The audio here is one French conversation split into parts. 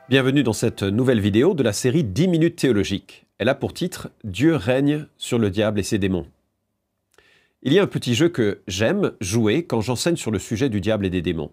Bienvenue dans cette nouvelle vidéo de la série 10 minutes théologiques. Elle a pour titre « Dieu règne sur le diable et ses démons ». Il y a un petit jeu que j'aime jouer quand j'enseigne sur le sujet du diable et des démons.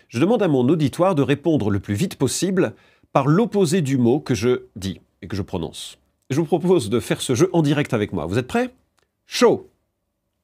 Je demande à mon auditoire de répondre le plus vite possible par l'opposé du mot que je dis et que je prononce. Je vous propose de faire ce jeu en direct avec moi. Vous êtes prêts? Chaud,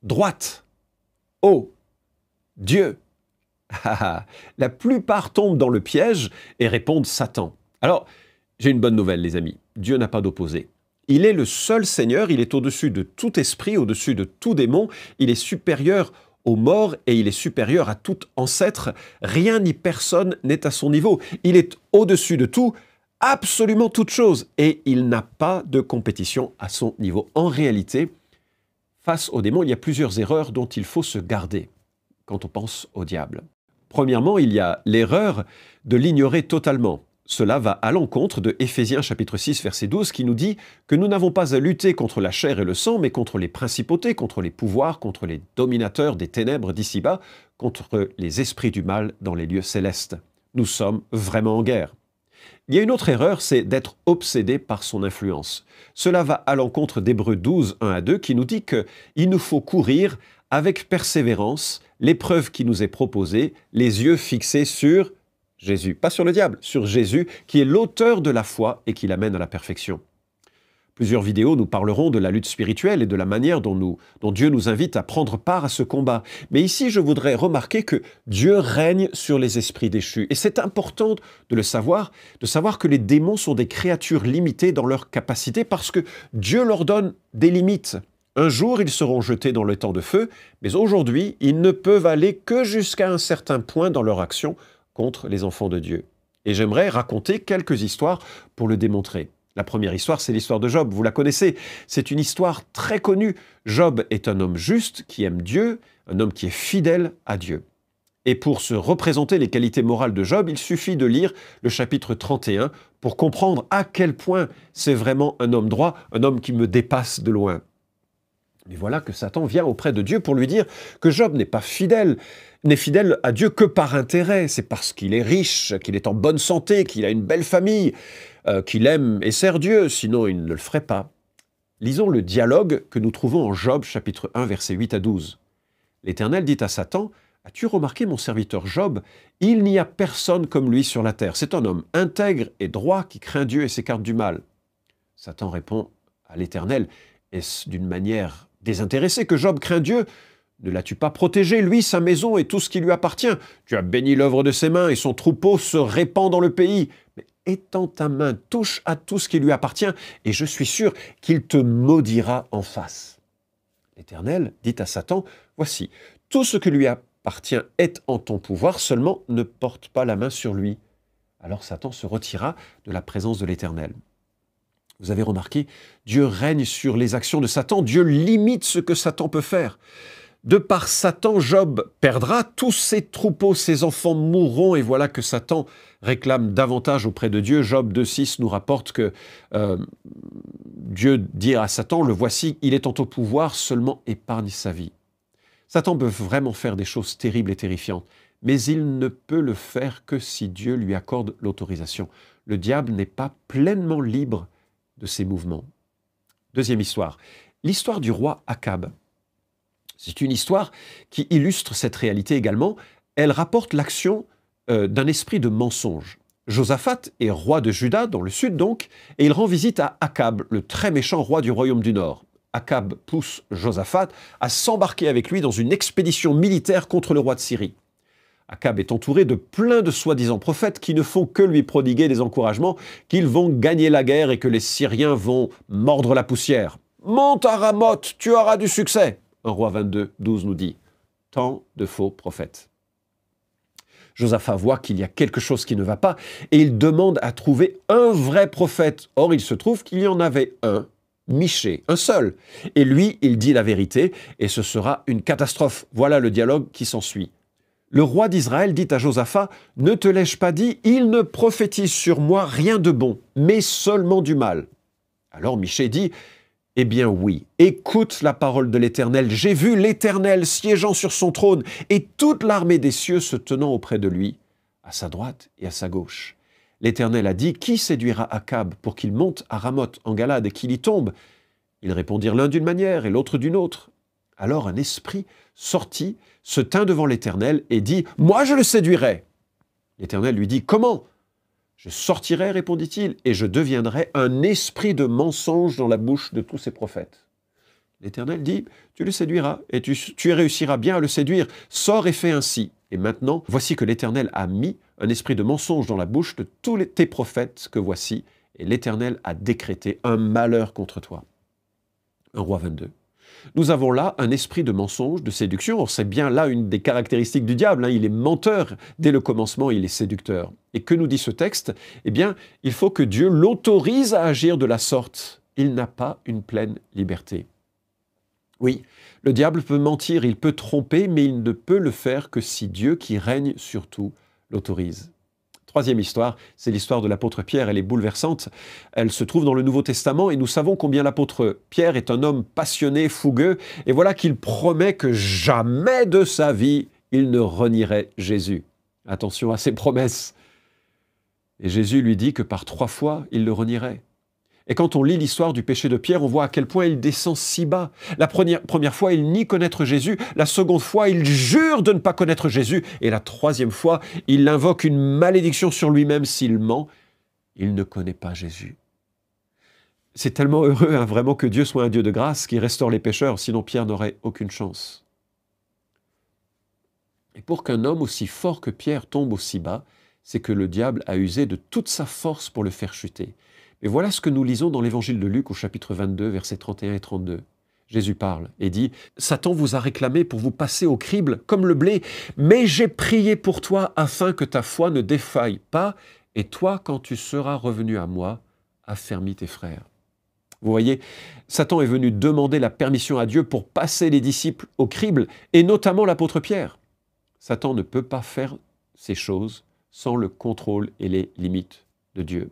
droite, haut, Dieu. La plupart tombent dans le piège et répondent Satan. Alors, j'ai une bonne nouvelle, les amis. Dieu n'a pas d'opposé. Il est le seul Seigneur, il est au-dessus de tout esprit, au-dessus de tout démon, il est supérieur aux morts et il est supérieur à tout ancêtre. Rien ni personne n'est à son niveau. Il est au-dessus de tout, absolument toute chose, et il n'a pas de compétition à son niveau. En réalité, face au démon, il y a plusieurs erreurs dont il faut se garder quand on pense au diable. Premièrement, il y a l'erreur de l'ignorer totalement. Cela va à l'encontre de Éphésiens chapitre 6, verset 12, qui nous dit que nous n'avons pas à lutter contre la chair et le sang, mais contre les principautés, contre les pouvoirs, contre les dominateurs des ténèbres d'ici-bas, contre les esprits du mal dans les lieux célestes. Nous sommes vraiment en guerre. Il y a une autre erreur, c'est d'être obsédé par son influence. Cela va à l'encontre d'Hébreux 12, 1 à 2, qui nous dit qu'il nous faut courir avec persévérance l'épreuve qui nous est proposée, les yeux fixés sur Jésus. Pas sur le diable, sur Jésus, qui est l'auteur de la foi et qui l'amène à la perfection. Plusieurs vidéos nous parleront de la lutte spirituelle et de la manière dont Dieu nous invite à prendre part à ce combat. Mais ici, je voudrais remarquer que Dieu règne sur les esprits déchus. Et c'est important de savoir que les démons sont des créatures limitées dans leur capacité parce que Dieu leur donne des limites. Un jour, ils seront jetés dans le temps de feu, mais aujourd'hui, ils ne peuvent aller que jusqu'à un certain point dans leur action contre les enfants de Dieu. Et j'aimerais raconter quelques histoires pour le démontrer. La première histoire, c'est l'histoire de Job. Vous la connaissez. C'est une histoire très connue. Job est un homme juste qui aime Dieu, un homme qui est fidèle à Dieu. Et pour se représenter les qualités morales de Job, il suffit de lire le chapitre 31 pour comprendre à quel point c'est vraiment un homme droit, un homme qui me dépasse de loin. Mais voilà que Satan vient auprès de Dieu pour lui dire que Job n'est fidèle à Dieu que par intérêt. C'est parce qu'il est riche, qu'il est en bonne santé, qu'il a une belle famille, qu'il aime et sert Dieu, sinon il ne le ferait pas. Lisons le dialogue que nous trouvons en Job, chapitre 1, versets 8 à 12. L'Éternel dit à Satan, « As-tu remarqué mon serviteur Job? Il n'y a personne comme lui sur la terre. C'est un homme intègre et droit qui craint Dieu et s'écarte du mal. » Satan répond à l'Éternel, « Est-ce d'une manière désintéressée que Job craint Dieu? Ne l'as-tu pas protégé, lui, sa maison et tout ce qui lui appartient? Tu as béni l'œuvre de ses mains et son troupeau se répand dans le pays. Mais étends ta main, touche à tout ce qui lui appartient et je suis sûr qu'il te maudira en face. » L'Éternel dit à Satan, « Voici, tout ce qui lui appartient est en ton pouvoir, seulement ne porte pas la main sur lui. » Alors Satan se retira de la présence de l'Éternel. Vous avez remarqué, Dieu règne sur les actions de Satan, Dieu limite ce que Satan peut faire. De par Satan, Job perdra, tous ses troupeaux, ses enfants mourront, et voilà que Satan réclame davantage auprès de Dieu. Job 2,6 nous rapporte que Dieu dit à Satan, « Le voici, il est en ton pouvoir, seulement épargne sa vie. » Satan peut vraiment faire des choses terribles et terrifiantes, mais il ne peut le faire que si Dieu lui accorde l'autorisation. Le diable n'est pas pleinement libre de ses mouvements. Deuxième histoire, l'histoire du roi Akab. C'est une histoire qui illustre cette réalité également. Elle rapporte l'action d'un esprit de mensonge. Josaphat est roi de Juda, dans le sud donc, et il rend visite à Akab, le très méchant roi du royaume du Nord. Akab pousse Josaphat à s'embarquer avec lui dans une expédition militaire contre le roi de Syrie. Akab est entouré de plein de soi-disant prophètes qui ne font que lui prodiguer des encouragements qu'ils vont gagner la guerre et que les Syriens vont mordre la poussière. « Monte à Ramoth, tu auras du succès !» 1 Roi 22, 12 nous dit « Tant de faux prophètes ». Josaphat voit qu'il y a quelque chose qui ne va pas et il demande à trouver un vrai prophète. Or, il se trouve qu'il y en avait un, Michée, un seul. Et lui, il dit la vérité et ce sera une catastrophe. Voilà le dialogue qui s'ensuit. Le roi d'Israël dit à Josaphat, « Ne te l'ai-je pas dit, il ne prophétise sur moi rien de bon, mais seulement du mal. » Alors Michée dit, « Eh bien oui, écoute la parole de l'Éternel. J'ai vu l'Éternel siégeant sur son trône et toute l'armée des cieux se tenant auprès de lui, à sa droite et à sa gauche. L'Éternel a dit, qui séduira Akab pour qu'il monte à Ramoth en Galade et qu'il y tombe? Ils répondirent l'un d'une manière et l'autre d'une autre. Alors un esprit sortit, se tint devant l'Éternel et dit, moi je le séduirai. L'Éternel lui dit, comment? Je sortirai, répondit-il, et je deviendrai un esprit de mensonge dans la bouche de tous ses prophètes. L'Éternel dit, tu le séduiras, et tu réussiras bien à le séduire. Sors et fais ainsi. Et maintenant, voici que l'Éternel a mis un esprit de mensonge dans la bouche de tous tes prophètes que voici, et l'Éternel a décrété un malheur contre toi. 1 Roi 22. Nous avons là un esprit de mensonge, de séduction. C'est bien là une des caractéristiques du diable. Il est menteur. Dès le commencement, il est séducteur. Et que nous dit ce texte? Eh bien, il faut que Dieu l'autorise à agir de la sorte. Il n'a pas une pleine liberté. Oui, le diable peut mentir, il peut tromper, mais il ne peut le faire que si Dieu, qui règne sur tout, l'autorise. Troisième histoire, c'est l'histoire de l'apôtre Pierre. Elle est bouleversante. Elle se trouve dans le Nouveau Testament et nous savons combien l'apôtre Pierre est un homme passionné, fougueux. Et voilà qu'il promet que jamais de sa vie, il ne renierait Jésus. Attention à ses promesses. Et Jésus lui dit que par 3 fois, il le renierait. Et quand on lit l'histoire du péché de Pierre, on voit à quel point il descend si bas. La première fois, il nie connaître Jésus. La seconde fois, il jure de ne pas connaître Jésus. Et la 3e fois, il invoque une malédiction sur lui-même s'il ment. Il ne connaît pas Jésus. C'est tellement heureux, vraiment, que Dieu soit un Dieu de grâce qui restaure les pécheurs, sinon Pierre n'aurait aucune chance. Et pour qu'un homme aussi fort que Pierre tombe aussi bas, c'est que le diable a usé de toute sa force pour le faire chuter. Et voilà ce que nous lisons dans l'évangile de Luc au chapitre 22, versets 31 et 32. Jésus parle et dit « Satan vous a réclamé pour vous passer au crible comme le blé, mais j'ai prié pour toi afin que ta foi ne défaille pas, et toi, quand tu seras revenu à moi, affermis tes frères. » Vous voyez, Satan est venu demander la permission à Dieu pour passer les disciples au crible, et notamment l'apôtre Pierre. Satan ne peut pas faire ces choses sans le contrôle et les limites de Dieu.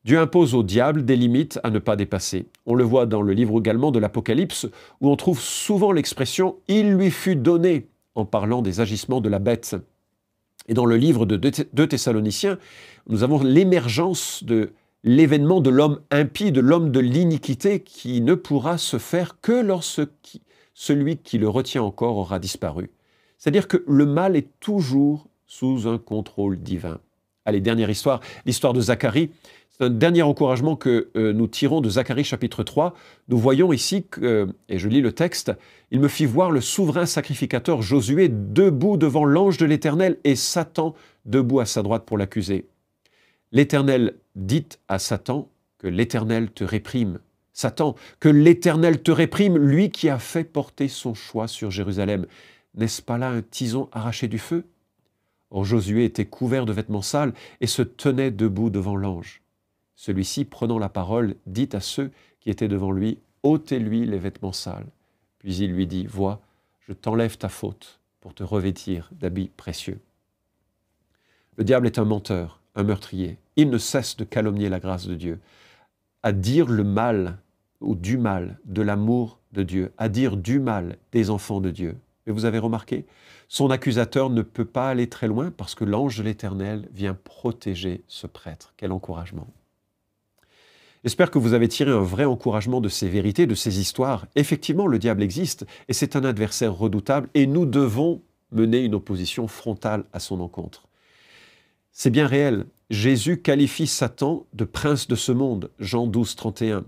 Dieu impose au diable des limites à ne pas dépasser. On le voit dans le livre également de l'Apocalypse, où on trouve souvent l'expression « il lui fut donné » en parlant des agissements de la bête. Et dans le livre de 2 Thessaloniciens, nous avons l'émergence de l'événement de l'homme impie, de l'homme de l'iniquité, qui ne pourra se faire que lorsque celui qui le retient encore aura disparu. C'est-à-dire que le mal est toujours sous un contrôle divin. Allez, dernière histoire, l'histoire de Zacharie. C'est un dernier encouragement que nous tirons de Zacharie chapitre 3. Nous voyons ici, et je lis le texte, « Il me fit voir le souverain sacrificateur Josué debout devant l'ange de l'Éternel et Satan debout à sa droite pour l'accuser. L'Éternel dit à Satan que l'Éternel te réprime. Satan, que l'Éternel te réprime, lui qui a fait porter son choix sur Jérusalem. N'est-ce pas là un tison arraché du feu ?» Or Josué était couvert de vêtements sales et se tenait debout devant l'ange. Celui-ci, prenant la parole, dit à ceux qui étaient devant lui, « ôtez-lui les vêtements sales. » Puis il lui dit, « Vois, je t'enlève ta faute pour te revêtir d'habits précieux. » Le diable est un menteur, un meurtrier. Il ne cesse de calomnier la grâce de Dieu, à dire le mal ou du mal de l'amour de Dieu, à dire du mal des enfants de Dieu. Mais vous avez remarqué, son accusateur ne peut pas aller très loin parce que l'ange de l'Éternel vient protéger ce prêtre. Quel encouragement! J'espère que vous avez tiré un vrai encouragement de ces vérités, de ces histoires. Effectivement, le diable existe et c'est un adversaire redoutable et nous devons mener une opposition frontale à son encontre. C'est bien réel. Jésus qualifie Satan de prince de ce monde, Jean 12, 31.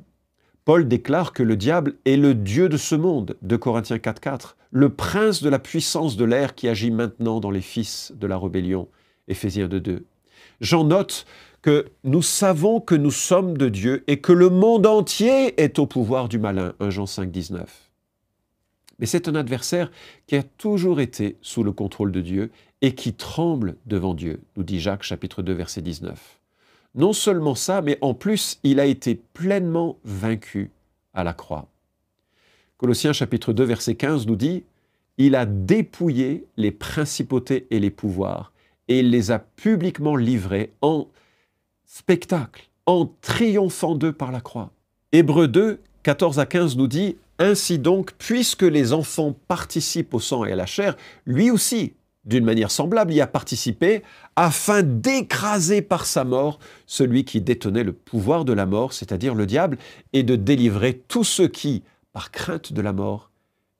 Paul déclare que le diable est le dieu de ce monde, 2 Corinthiens 4, 4, le prince de la puissance de l'air qui agit maintenant dans les fils de la rébellion, Éphésiens 2, 2. Jean note que nous savons que nous sommes de Dieu et que le monde entier est au pouvoir du malin, 1 Jean 5, 19. Mais c'est un adversaire qui a toujours été sous le contrôle de Dieu et qui tremble devant Dieu, nous dit Jacques chapitre 2, verset 19. Non seulement ça, mais en plus, il a été pleinement vaincu à la croix. Colossiens chapitre 2, verset 15 nous dit « Il a dépouillé les principautés et les pouvoirs, et il les a publiquement livrés en spectacle, en triomphant d'eux par la croix. » Hébreux 2, 14 à 15 nous dit « Ainsi donc, puisque les enfants participent au sang et à la chair, lui aussi, d'une manière semblable, y a participé afin d'écraser par sa mort celui qui détenait le pouvoir de la mort, c'est-à-dire le diable, et de délivrer tous ceux qui, par crainte de la mort,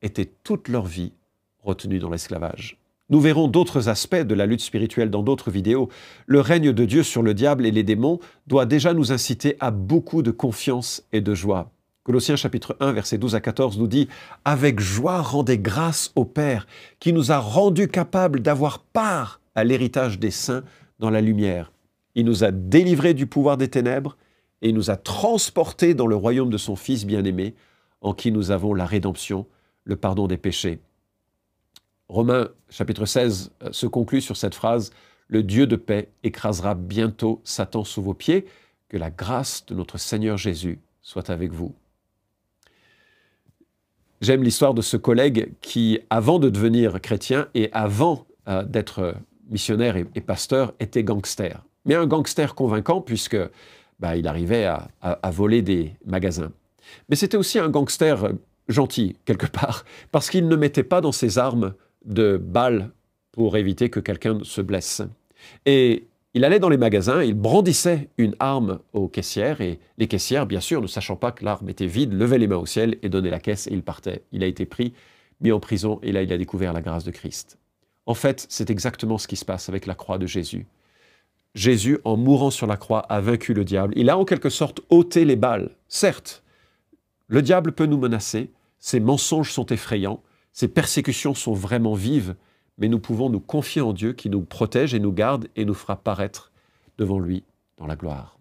étaient toute leur vie retenus dans l'esclavage. Nous verrons d'autres aspects de la lutte spirituelle dans d'autres vidéos. Le règne de Dieu sur le diable et les démons doit déjà nous inciter à beaucoup de confiance et de joie. Colossiens chapitre 1, versets 12 à 14 nous dit « Avec joie rendez grâce au Père, qui nous a rendus capables d'avoir part à l'héritage des saints dans la lumière. Il nous a délivrés du pouvoir des ténèbres et il nous a transportés dans le royaume de son Fils bien-aimé, en qui nous avons la rédemption, le pardon des péchés. » Romains chapitre 16 se conclut sur cette phrase « Le Dieu de paix écrasera bientôt Satan sous vos pieds, que la grâce de notre Seigneur Jésus soit avec vous. » J'aime l'histoire de ce collègue qui, avant de devenir chrétien et avant d'être missionnaire et pasteur, était gangster. Mais un gangster convaincant puisque il arrivait à voler des magasins. Mais c'était aussi un gangster gentil, quelque part, parce qu'il ne mettait pas dans ses armes de balles pour éviter que quelqu'un se blesse. Et il allait dans les magasins, il brandissait une arme aux caissières, et les caissières, bien sûr, ne sachant pas que l'arme était vide, levaient les mains au ciel et donnaient la caisse, et il partait. Il a été pris, mis en prison, et là, il a découvert la grâce de Christ. En fait, c'est exactement ce qui se passe avec la croix de Jésus. Jésus, en mourant sur la croix, a vaincu le diable. Il a en quelque sorte ôté les balles. Certes, le diable peut nous menacer, ses mensonges sont effrayants, ses persécutions sont vraiment vives, mais nous pouvons nous confier en Dieu qui nous protège et nous garde et nous fera paraître devant lui dans la gloire.